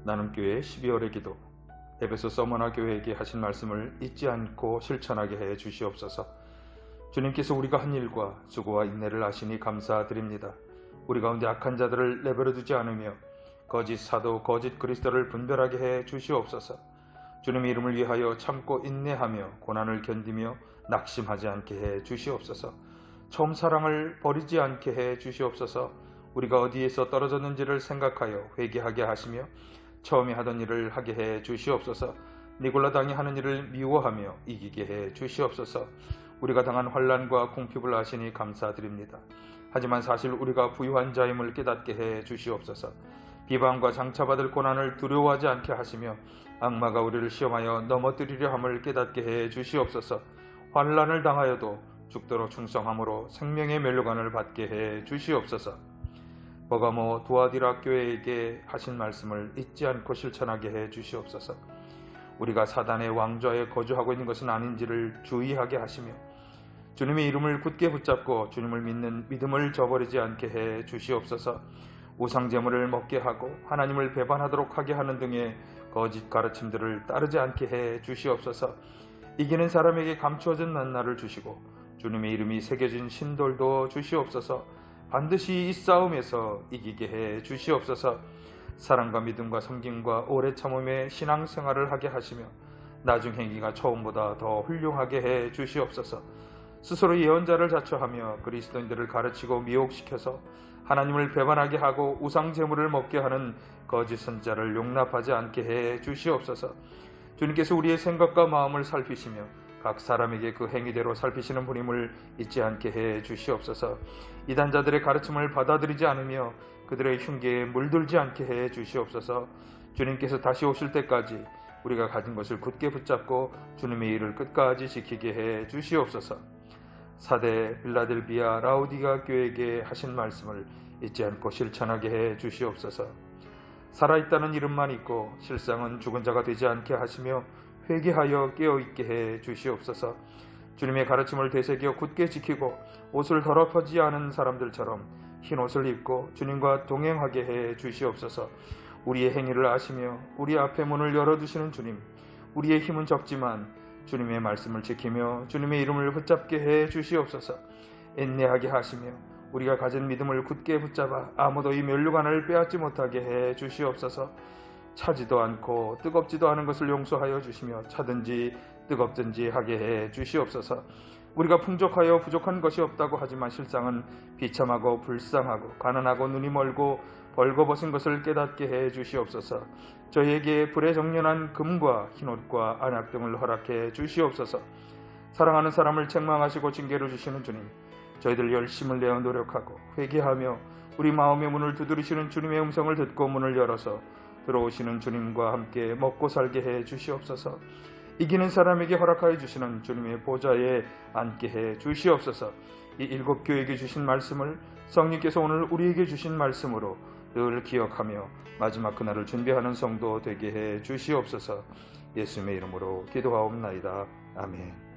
나눔교회 12월의 기도. 에베소 서머나 교회에게 하신 말씀을 잊지 않고 실천하게 해 주시옵소서. 주님께서 우리가 한 일과 수고와 인내를 아시니 감사드립니다. 우리 가운데 악한 자들을 내버려 두지 않으며 거짓 사도, 거짓 그리스도를 분별하게 해 주시옵소서. 주님의 이름을 위하여 참고 인내하며 고난을 견디며 낙심하지 않게 해 주시옵소서. 처음 사랑을 버리지 않게 해 주시옵소서. 우리가 어디에서 떨어졌는지를 생각하여 회개하게 하시며 처음에 하던 일을 하게 해 주시옵소서. 니골라당이 하는 일을 미워하며 이기게 해 주시옵소서. 우리가 당한 환난과 궁핍을 아시니 감사드립니다. 하지만 사실 우리가 부유한 자임을 깨닫게 해 주시옵소서. 비방과 장차받을 고난을 두려워하지 않게 하시며 악마가 우리를 시험하여 넘어뜨리려 함을 깨닫게 해 주시옵소서. 환난을 당하여도 죽도록 충성함으로 생명의 면류관을 받게 해 주시옵소서. 버가모 두아디라 교회에게 하신 말씀을 잊지 않고 실천하게 해 주시옵소서. 우리가 사단의 왕좌에 거주하고 있는 것은 아닌지를 주의하게 하시며 주님의 이름을 굳게 붙잡고 주님을 믿는 믿음을 저버리지 않게 해 주시옵소서. 우상제물을 먹게 하고 하나님을 배반하도록 하게 하는 등의 거짓 가르침들을 따르지 않게 해 주시옵소서. 이기는 사람에게 감추어진 만나를 주시고 주님의 이름이 새겨진 신돌도 주시옵소서. 반드시 이 싸움에서 이기게 해 주시옵소서. 사랑과 믿음과 섬김과 오래 참음의 신앙생활을 하게 하시며 나중 행위가 처음보다 더 훌륭하게 해 주시옵소서. 스스로 예언자를 자처하며 그리스도인들을 가르치고 미혹시켜서 하나님을 배반하게 하고 우상제물을 먹게 하는 거짓 선자를 용납하지 않게 해 주시옵소서. 주님께서 우리의 생각과 마음을 살피시며 각 사람에게 그 행위대로 살피시는 분임을 잊지 않게 해 주시옵소서. 이단자들의 가르침을 받아들이지 않으며 그들의 흉계에 물들지 않게 해 주시옵소서. 주님께서 다시 오실 때까지 우리가 가진 것을 굳게 붙잡고 주님의 일을 끝까지 지키게 해 주시옵소서. 사대 빌라델비아 라우디가 교회에게 하신 말씀을 잊지 않고 실천하게 해 주시옵소서. 살아있다는 이름만 있고 실상은 죽은 자가 되지 않게 하시며 회개하여 깨어있게 해 주시옵소서. 주님의 가르침을 되새겨 굳게 지키고 옷을 더럽히지 않은 사람들처럼 흰 옷을 입고 주님과 동행하게 해 주시옵소서. 우리의 행위를 아시며 우리 앞에 문을 열어두시는 주님, 우리의 힘은 적지만 주님의 말씀을 지키며 주님의 이름을 붙잡게 해 주시옵소서. 인내하게 하시며 우리가 가진 믿음을 굳게 붙잡아 아무도 이 면류관을 빼앗지 못하게 해 주시옵소서. 차지도 않고 뜨겁지도 않은 것을 용서하여 주시며 차든지 뜨겁든지 하게 해 주시옵소서. 우리가 풍족하여 부족한 것이 없다고 하지만 실상은 비참하고 불쌍하고 가난하고 눈이 멀고 벌거벗은 것을 깨닫게 해 주시옵소서. 저희에게 불에 정련한 금과 흰옷과 안약 등을 허락해 주시옵소서. 사랑하는 사람을 책망하시고 징계를 주시는 주님, 저희들 열심을 내어 노력하고 회개하며 우리 마음의 문을 두드리시는 주님의 음성을 듣고 문을 열어서 들어오시는 주님과 함께 먹고 살게 해 주시옵소서. 이기는 사람에게 허락하여 주시는 주님의 보좌에 앉게 해 주시옵소서. 이 일곱 교회에게 주신 말씀을 성령께서 오늘 우리에게 주신 말씀으로 늘 기억하며 마지막 그날을 준비하는 성도 되게 해 주시옵소서. 예수님의 이름으로 기도하옵나이다. 아멘.